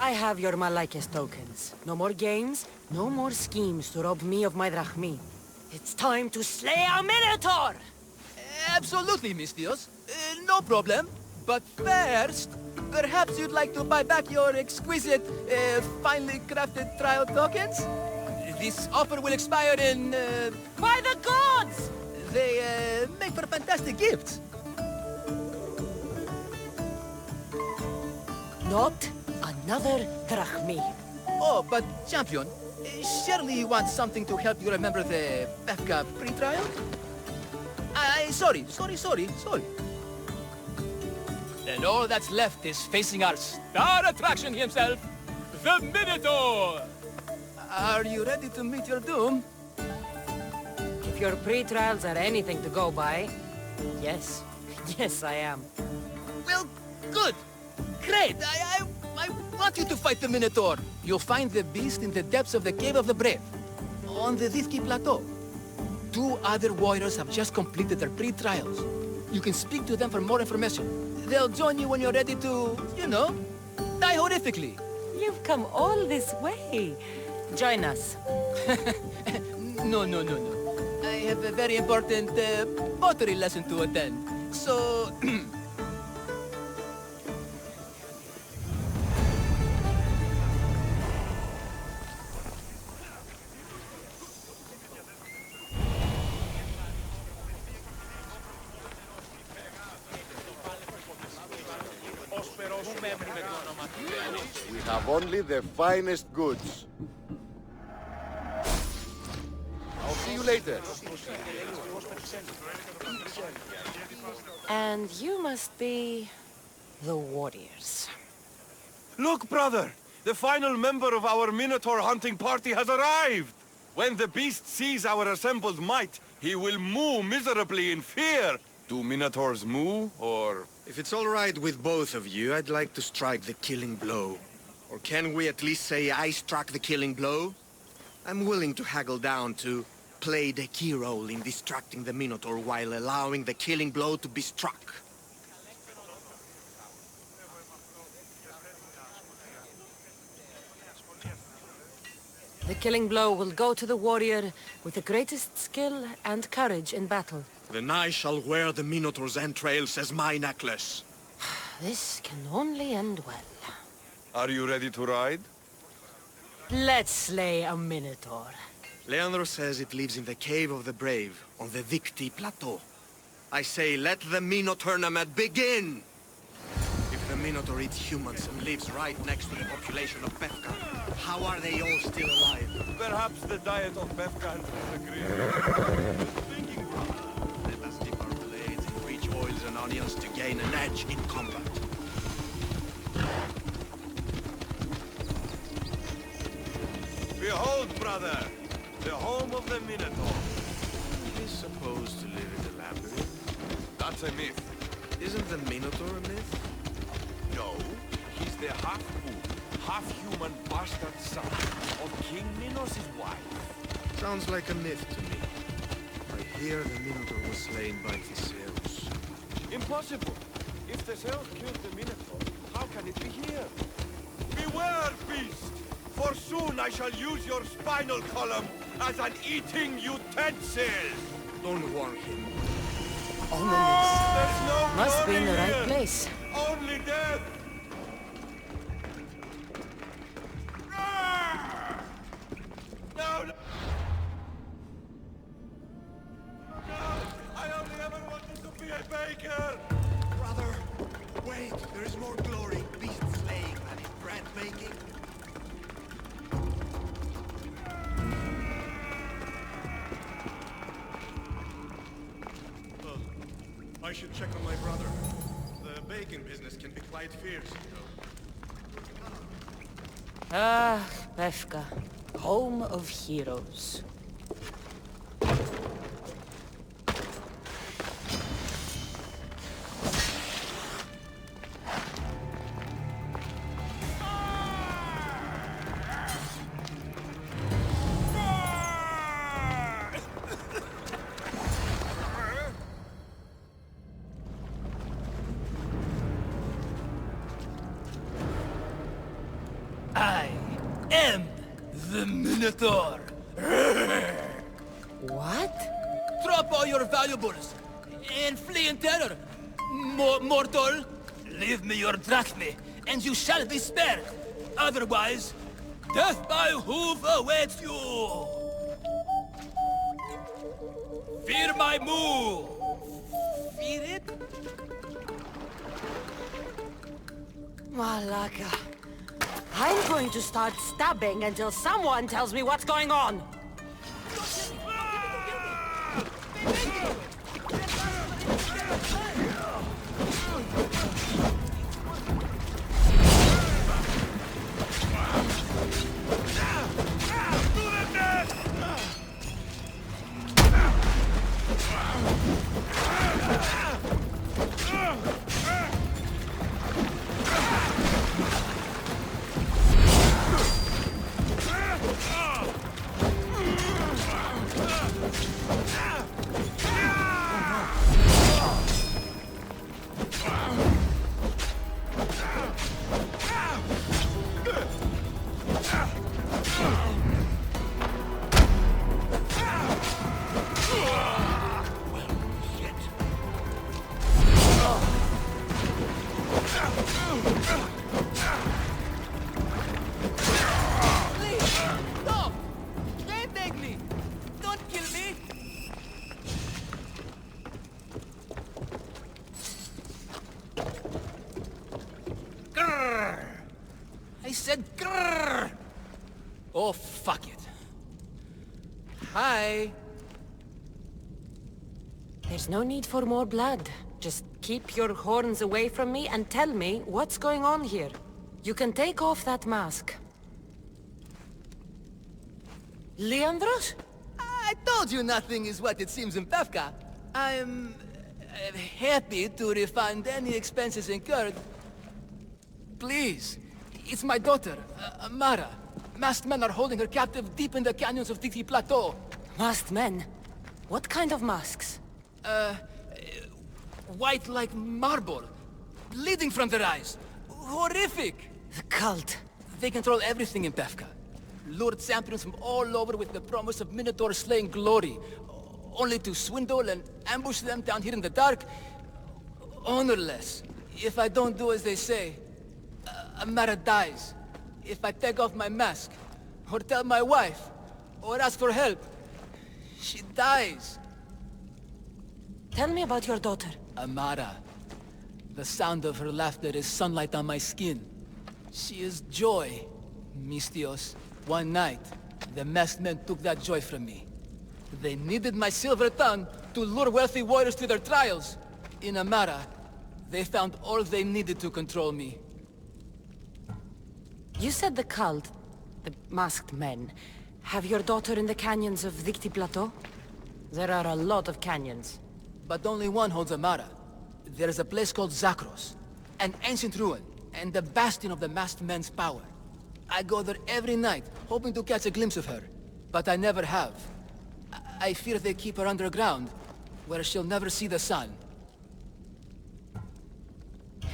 I have your Malaikis tokens. No more games, no more schemes to rob me of my drachmi. It's time to slay a Minotaur! Absolutely, Mistios. No problem. But first, perhaps you'd like to buy back your exquisite, finely crafted trial tokens? This offer will expire in, By the gods! They, make for fantastic gifts. Not another drachmi. Oh, but champion, surely you want something to help you remember the Befka pre-trial? Sorry. Then all that's left is facing our star attraction himself, the Minotaur! Are you ready to meet your doom? If your pre-trials are anything to go by, yes. Yes, I am. Well, good. Great. I want you to fight the Minotaur. You'll find the beast in the depths of the Cave of the Brave, on the Dithki Plateau. 2 other warriors have just completed their pre-trials. You can speak to them for more information. They'll join you when you're ready to, you know, die horrifically. You've come all this way. Join us. No. I have a very important pottery lesson to attend. So... We have only the finest goods. I'll see you later. And you must be... the warriors. Look, brother! The final member of our Minotaur hunting party has arrived! When the beast sees our assembled might, he will moo miserably in fear. Do Minotaurs moo, or... If it's all right with both of you, I'd like to strike the killing blow. Or can we at least say I struck the killing blow? I'm willing to haggle down to play the key role in distracting the Minotaur while allowing the killing blow to be struck. The killing blow will go to the warrior with the greatest skill and courage in battle. Then I shall wear the Minotaur's entrails as my necklace. This can only end well. Are you ready to ride? Let's slay a Minotaur. Leandro says it lives in the Cave of the Brave, on the Dithki Plateau. I say, let the Minotaur tournament begin! If the Minotaur eats humans and lives right next to the population of Befka, how are they all still alive? Perhaps the diet of Befka and agree. Let us dip our blades in rich oils and onions to gain an edge in combat. Behold, brother! The home of the Minotaur. He's supposed to live in the labyrinth. That's a myth. Isn't the Minotaur a myth? No, he's the half-fool, half-human bastard son of King Minos' wife. Sounds like a myth to me. I hear the Minotaur was slain by Theseus. Impossible. If Theseus killed the Minotaur, how can it be here? Beware, beast! For soon I shall use your spinal column as an eating utensil! Don't warn him. Ominous. There's no Must be in the glory right here. place. Only death! No! I only ever wanted to be a baker! Brother, wait, there is more glory in beast slaying than in bread making. I should check on my brother. The baking business can be quite fierce, you know. Ah, Befka, home of heroes. am the Minotaur. What? Drop all your valuables and flee in terror. Mortal, leave me your drachme, and you shall be spared. Otherwise, death by hoof awaits you. Fear my move. Fear it? Malaka. I'm going to start stabbing until someone tells me what's going on. I said grrr! Oh, fuck it. Hi. There's no need for more blood. Just keep your horns away from me and tell me what's going on here. You can take off that mask. Leandros? I told you nothing is what it seems in Pevka. I'm happy to refund any expenses incurred. Please, it's my daughter, Amara. Masked men are holding her captive deep in the canyons of Dixie Plateau. Masked men? What kind of masks? White like marble, bleeding from their eyes. Horrific! The cult. They control everything in Pevka. Lured champions from all over with the promise of Minotaur slaying glory, only to swindle and ambush them down here in the dark. Honorless. If I don't do as they say, Amara dies. If I take off my mask, or tell my wife, or ask for help, she dies. Tell me about your daughter. Amara. The sound of her laughter is sunlight on my skin. She is joy, Mistios. One night, the masked men took that joy from me. They needed my silver tongue to lure wealthy warriors to their trials. In Amara, they found all they needed to control me. You said the cult, the masked men, have your daughter in the canyons of Dixie Plateau? There are a lot of canyons. But only one holds Amara. There is a place called Zakros, an ancient ruin, and the bastion of the masked men's power. I go there every night, hoping to catch a glimpse of her, but I never have. I fear they keep her underground, where she'll never see the sun.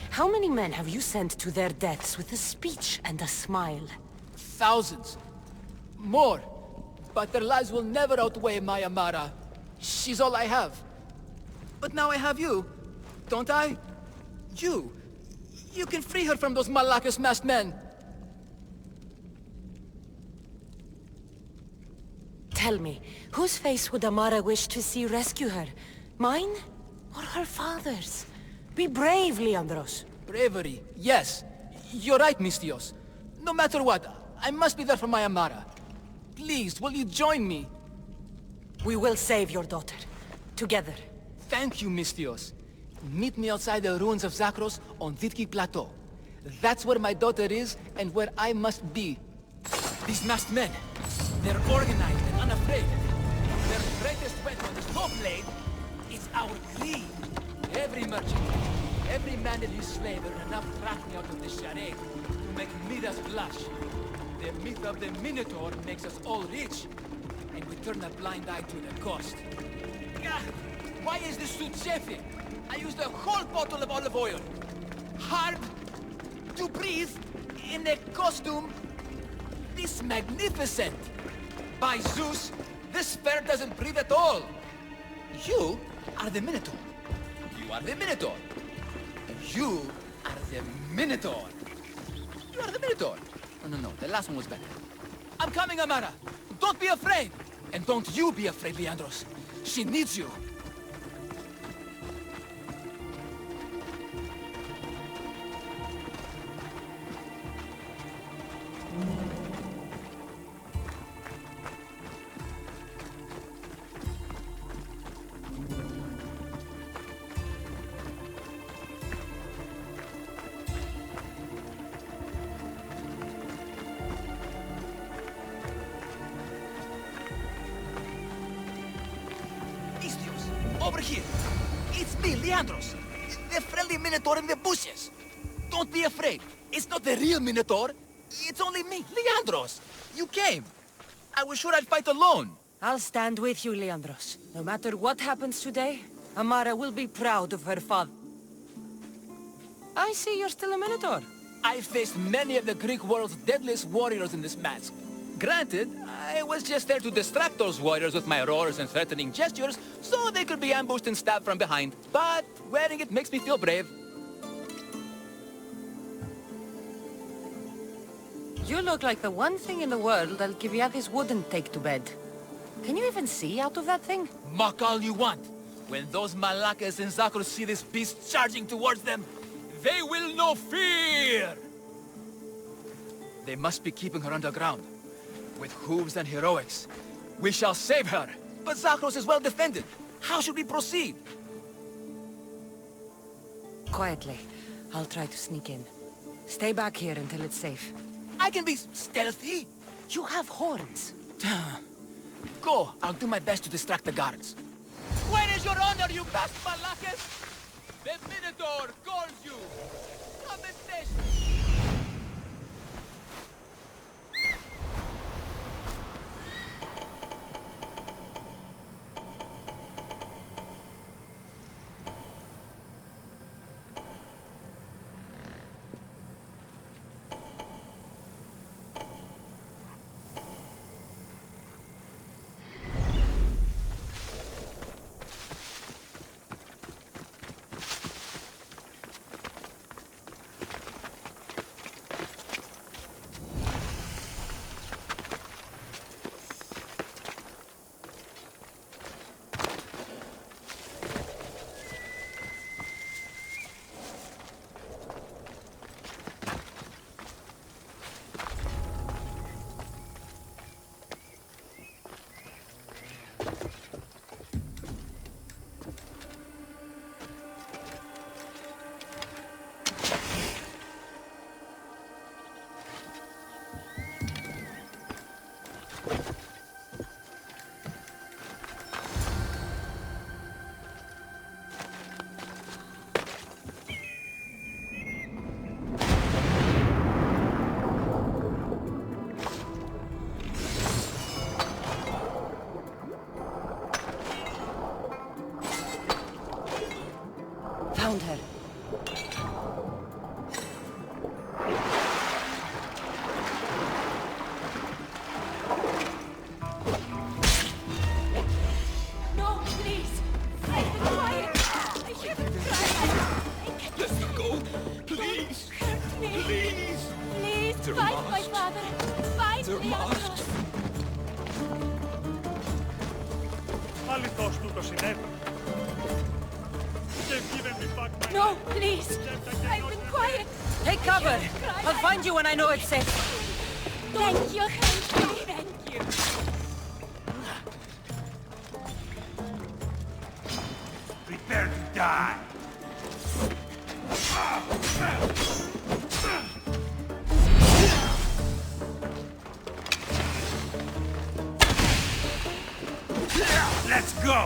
How many men have you sent to their deaths with a speech and a smile? Thousands. More. But their lives will never outweigh my Amara. She's all I have. But now I have you, don't I? You. You can free her from those Malakas masked men. Tell me, whose face would Amara wish to see rescue her? Mine? Or her father's? Be brave, Leandros. Bravery, yes. You're right, Mistios. No matter what, I must be there for my Amara. Please, will you join me? We will save your daughter. Together. Thank you, Mistios. Meet me outside the ruins of Zakros on Vitki Plateau. That's where my daughter is and where I must be. These masked men, they're organized and unafraid. Their greatest weapon is no blade, it's our greed. Every merchant, every man and his slave earn enough drachme out of this charade to make Midas blush. The myth of the Minotaur makes us all rich, and we turn a blind eye to the cost. Gah! Why is this suit chafing? I used a whole bottle of olive oil. Hard to breathe in a costume This magnificent! By Zeus, this fair doesn't breathe at all! You are the Minotaur. You are the Minotaur. You are the Minotaur. You are the Minotaur. No, the last one was better. I'm coming, Amara. Don't be afraid. And don't you be afraid, Leandros. She needs you. Over here. It's me, Leandros. The friendly Minotaur in the bushes. Don't be afraid. It's not the real Minotaur. It's only me, Leandros. You came. I was sure I'd fight alone. I'll stand with you, Leandros. No matter what happens today, Amara will be proud of her father. I see you're still a Minotaur. I faced many of the Greek world's deadliest warriors in this mask. Granted, I was just there to distract those warriors with my roars and threatening gestures, so they could be ambushed and stabbed from behind. But wearing it makes me feel brave. You look like the one thing in the world Alcibiades wouldn't take to bed. Can you even see out of that thing? Mock all you want. When those Malakas and Zakros see this beast charging towards them, they will know fear! They must be keeping her underground. With hooves and heroics, we shall save her. But Zakros is well defended. How should we proceed? Quietly. I'll try to sneak in. Stay back here until it's safe. I can be stealthy. You have horns. Go. I'll do my best to distract the guards. Where is your honor, you best Malakas? The Minotaur calls you. Come and test me. Found her. No, please. I've been quiet. I hear them crying. Let me go. Please. Hurt me. Please. Please, fight my father. Fight Leandros. Αληθώς τούτο συνέβη. Και given me back my No, please. I've been quiet. Take cover! I'll find you when I know it's safe. Thank you, thank you. prepare to die. Let's go!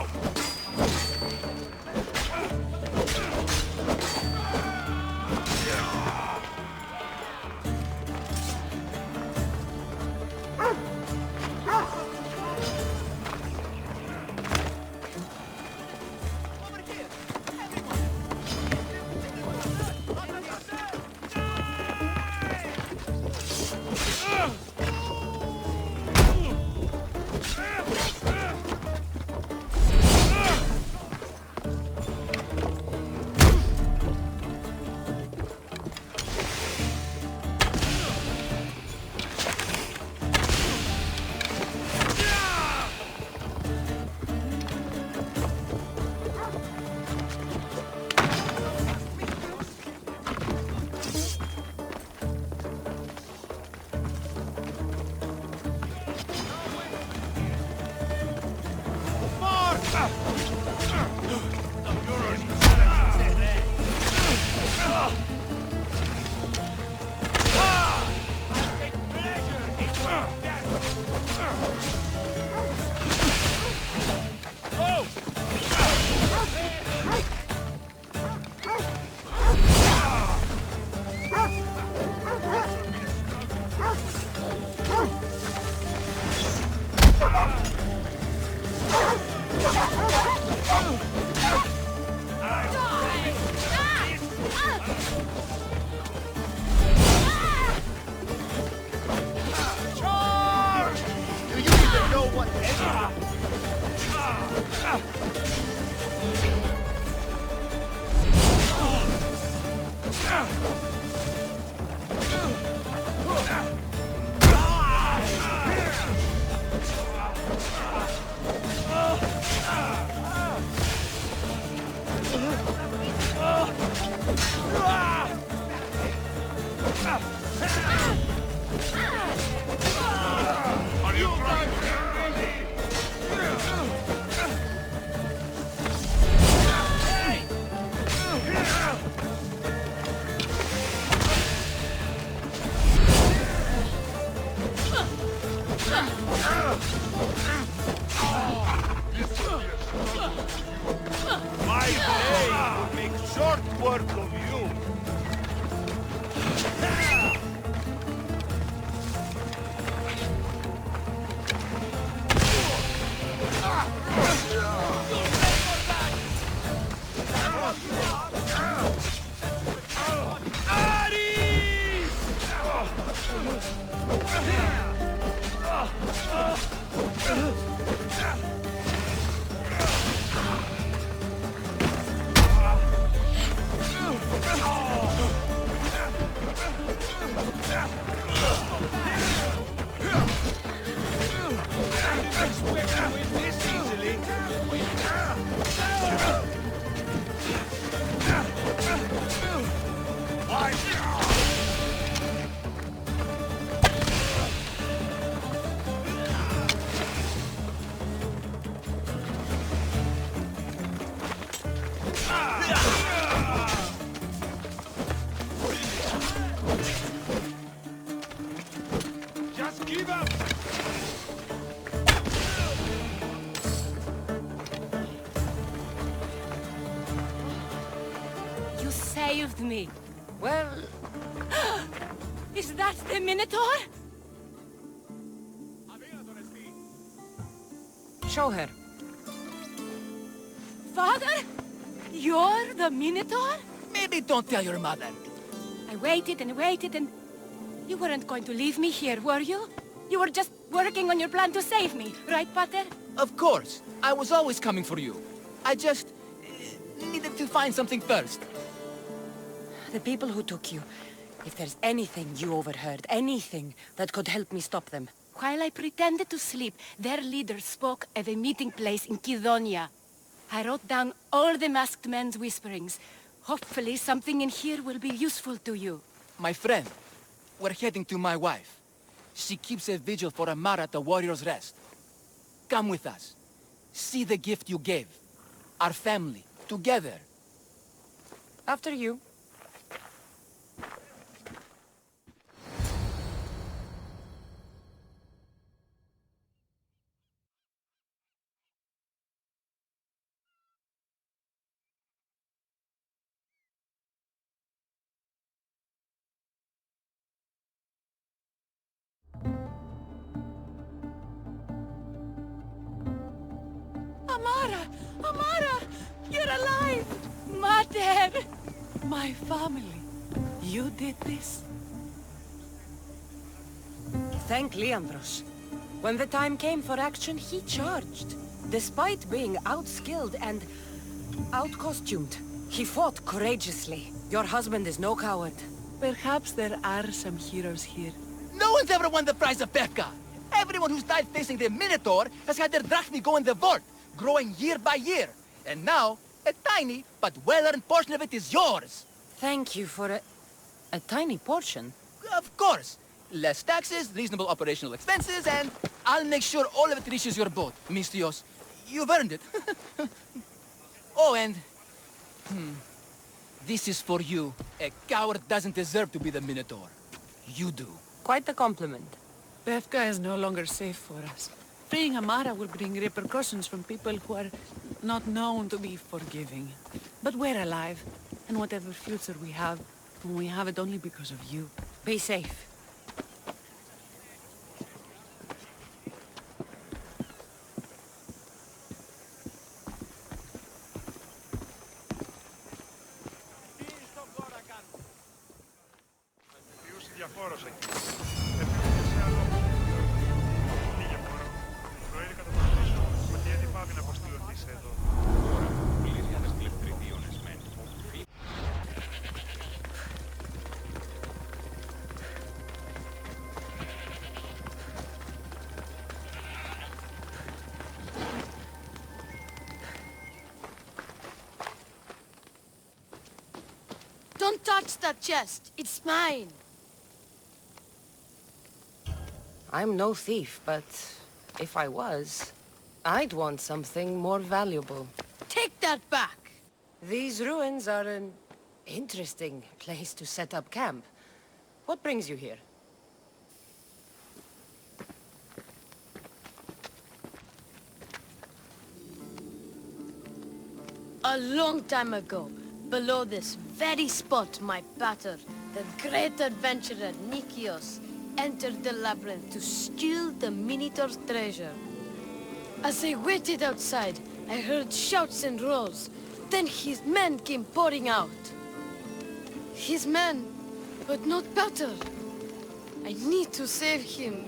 Are you trying to my blade will make short work of you? Just give up! You saved me. Well, Is that the Minotaur? show her. Father? You're the Minotaur? Maybe don't tell your mother. I waited and waited and... You weren't going to leave me here, were you? You were just working on your plan to save me, right, Pater? Of course. I was always coming for you. I just needed to find something first. The people who took you. If there's anything you overheard, anything that could help me stop them. While I pretended to sleep, their leader spoke of a meeting place in Kidonia. I wrote down all the masked men's whisperings. Hopefully something in here will be useful to you. My friend, we're heading to my wife. She keeps a vigil for Amara at the Warrior's Rest. Come with us. See the gift you gave. Our family, together. After you. Amara! Amara! You're alive! Mater! My family. You did this? Thank Leandros. When the time came for action, he charged. Despite being outskilled and out-costumed, he fought courageously. Your husband is no coward. Perhaps there are some heroes here. No one's ever won the prize of Pevka. Everyone who's died facing the Minotaur has had their drachmi go in the vault, growing year by year. And now, a tiny but well-earned portion of it is yours. Thank you for a tiny portion. Of course. Less taxes, reasonable operational expenses, and I'll make sure all of it reaches your boat, Mistios. You've earned it. Oh, and... This is for you. A coward doesn't deserve to be the Minotaur. You do. Quite the compliment. Befka is no longer safe for us. Freeing Amara will bring repercussions from people who are not known to be forgiving. But we're alive, and whatever future we have it only because of you. Be safe. Don't touch that chest. It's mine. I'm no thief, but if I was, I'd want something more valuable. Take that back. These ruins are an interesting place to set up camp. What brings you here? A long time ago, below this very spot, my pater, the great adventurer Nikios, entered the labyrinth to steal the Minotaur's treasure. As I waited outside, I heard shouts and roars. Then his men came pouring out. His men, but not pater. I need to save him.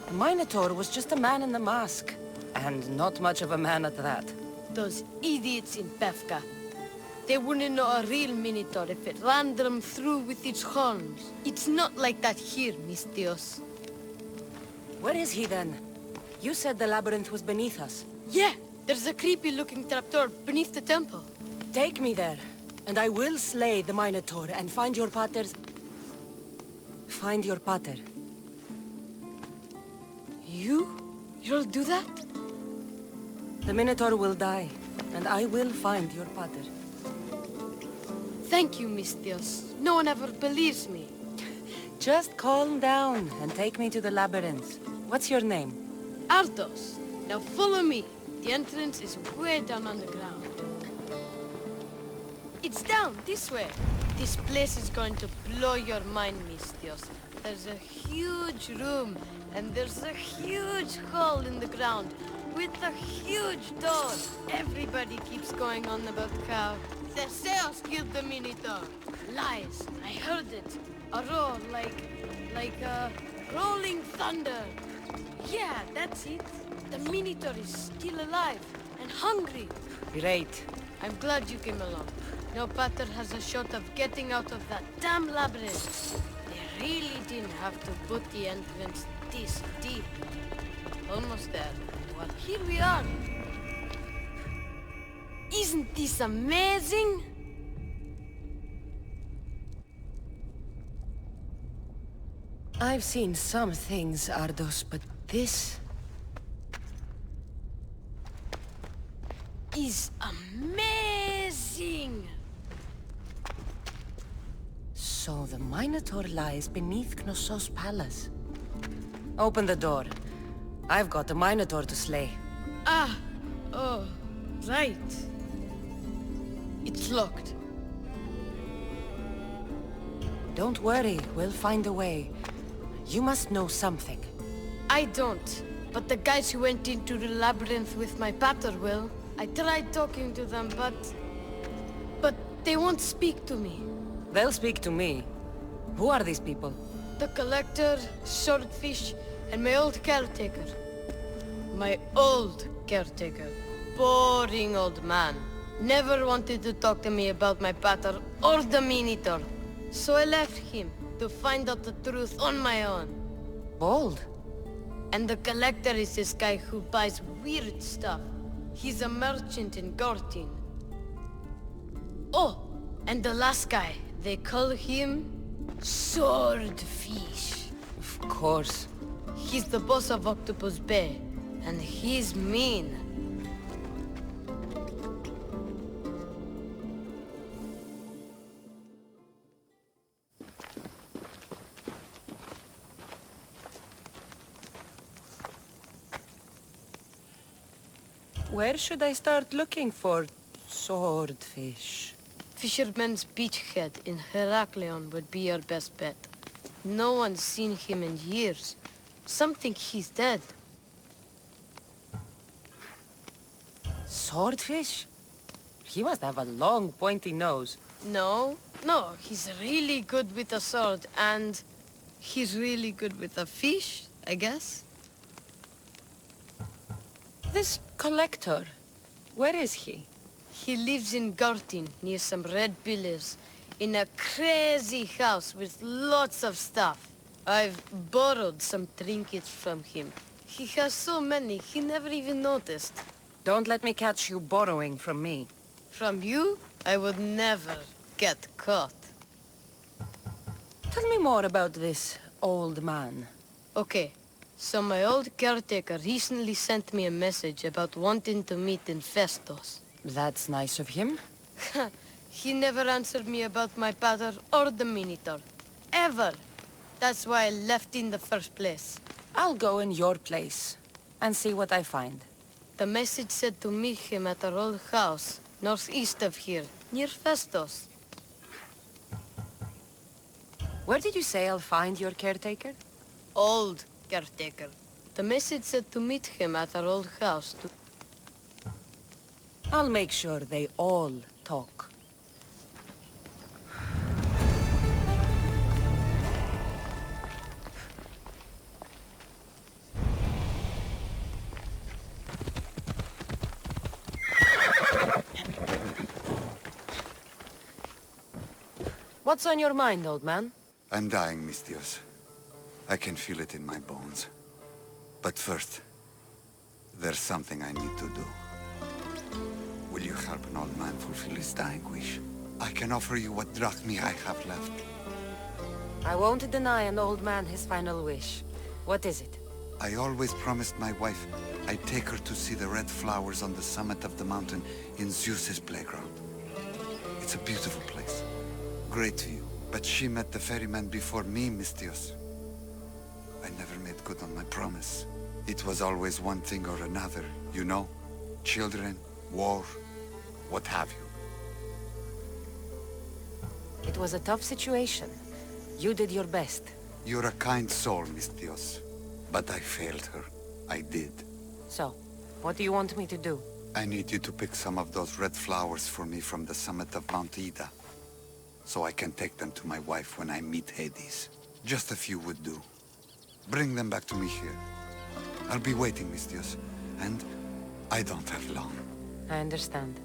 The Minotaur was just a man in the mask. And not much of a man at that. Those idiots in Pevka. They wouldn't know a real Minotaur if it ran them through with its horns. It's not like that here, Mistios. Where is he then? You said the labyrinth was beneath us. Yeah, there's a creepy-looking trapdoor beneath the temple. Take me there, and I will slay the Minotaur and find your pater's... Find your pater. You'll do that? The Minotaur will die, and I will find your pater. Thank you, Mistios. No one ever believes me. Just calm down and take me to the labyrinth. What's your name? Ardos. Now follow me. The entrance is way down on the ground. It's down, this way. This place is going to blow your mind, Mistios. There's a huge room, and there's a huge hole in the ground, with a huge door. Everybody keeps going on about how Theseus killed the Minotaur. Lies. I heard it. A roar like rolling thunder. Yeah, that's it. The Minotaur is still alive and hungry. Great. I'm glad you came along. No pater has a shot of getting out of that damn labyrinth. They really didn't have to put the entrance this deep. Almost there. Well, here we are. Isn't this amazing? I've seen some things, Ardos, but this... is amazing! So the Minotaur lies beneath Knossos' palace. Open the door. I've got a Minotaur to slay. Oh, right. It's locked. Don't worry, we'll find a way. You must know something. I don't, but the guys who went into the labyrinth with my pater will. I tried talking to them, but they won't speak to me. They'll speak to me. Who are these people? The Collector, Swordfish, and my old caretaker. My old caretaker. Boring old man. Never wanted to talk to me about my pater or the Minotaur. So I left him to find out the truth on my own. Bold. And the Collector is this guy who buys weird stuff. He's a merchant in Gortin. Oh, and the last guy, they call him Swordfish. Of course. He's the boss of Octopus Bay, and he's mean. Where should I start looking for Swordfish? Fisherman's Beachhead in Heraklion would be your best bet. No one's seen him in years. Some think he's dead. Swordfish? He must have a long, pointy nose. No, he's really good with a sword, and he's really good with a fish, I guess. This Collector, where is he? He lives in Gortin, near some red pillars, in a crazy house with lots of stuff. I've borrowed some trinkets from him. He has so many, he never even noticed. Don't let me catch you borrowing from me. From you, I would never get caught. Tell me more about this old man. Okay, so my old caretaker recently sent me a message about wanting to meet in Festos. That's nice of him. He never answered me about my father or the Minotaur. Ever. That's why I left in the first place. I'll go in your place and see what I find. The message said to meet him at our old house, northeast of here, near Festos. Where did you say I'll find your caretaker? Old caretaker. The message said to meet him at our old house to... I'll make sure they all talk. What's on your mind, old man? I'm dying, Mistios. I can feel it in my bones. But first, there's something I need to do. Will you help an old man fulfill his dying wish? I can offer you what drachmi I have left. I won't deny an old man his final wish. What is it? I always promised my wife I'd take her to see the red flowers on the summit of the mountain in Zeus's playground. It's a beautiful place. Great view. But she met the ferryman before me, Mistios. I never made good on my promise. It was always one thing or another, you know? Children, war, what have you. It was a tough situation. You did your best. You're a kind soul, Mistios. But I failed her. I did. So, what do you want me to do? I need you to pick some of those red flowers for me from the summit of Mount Ida, so I can take them to my wife when I meet Hades. Just a few would do. Bring them back to me here. I'll be waiting, Mistios, and I don't have long. I understand.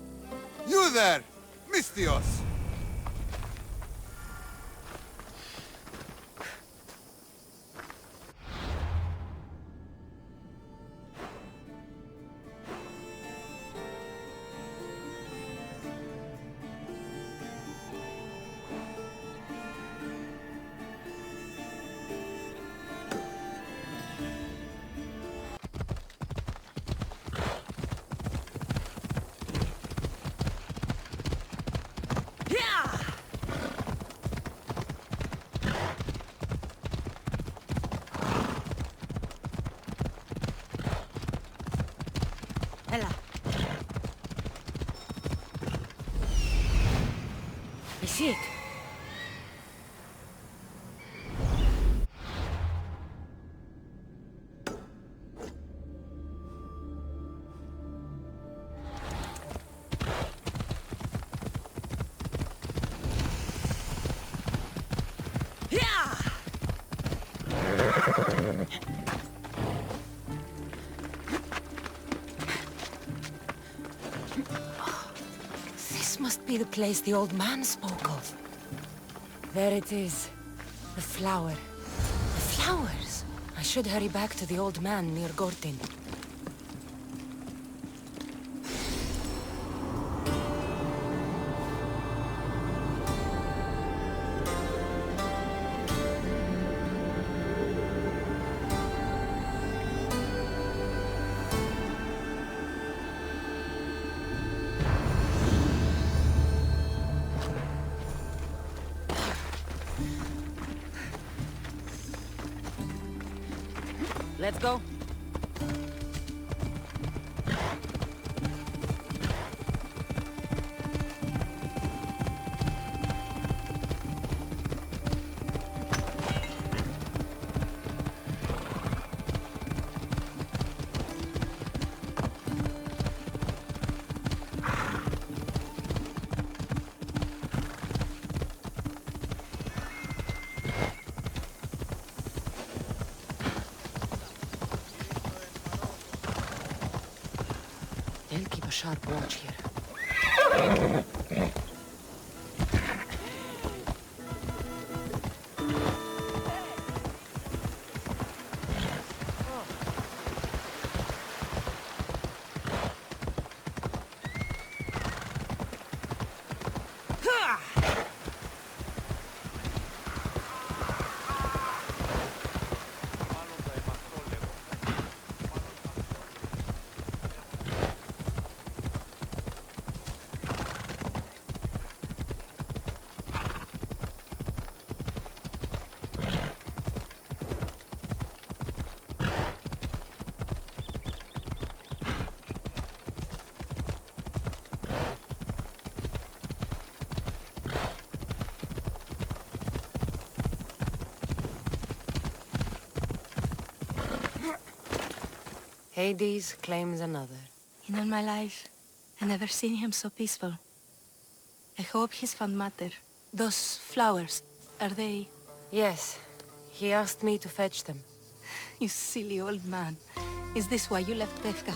You there, Mistios! Ella. I see it. This must be the place the old man spoke of. There it is. The flower. The flowers! I should hurry back to the old man near Gortin. Let's go. They'll keep a sharp watch here. Hades claims another. In all my life, I never seen him so peaceful. I hope he's found Mater. Those flowers, are they... Yes. He asked me to fetch them. You silly old man. Is this why you left Pefka?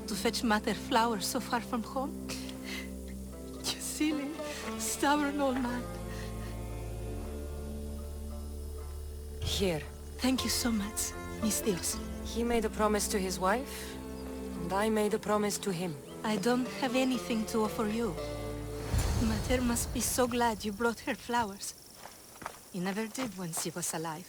To fetch Mater flowers so far from home? You silly, stubborn old man. Here. Thank you so much, Mis Dios. He made a promise to his wife, and I made a promise to him. I don't have anything to offer you. Mater must be so glad you brought her flowers. You never did when she was alive.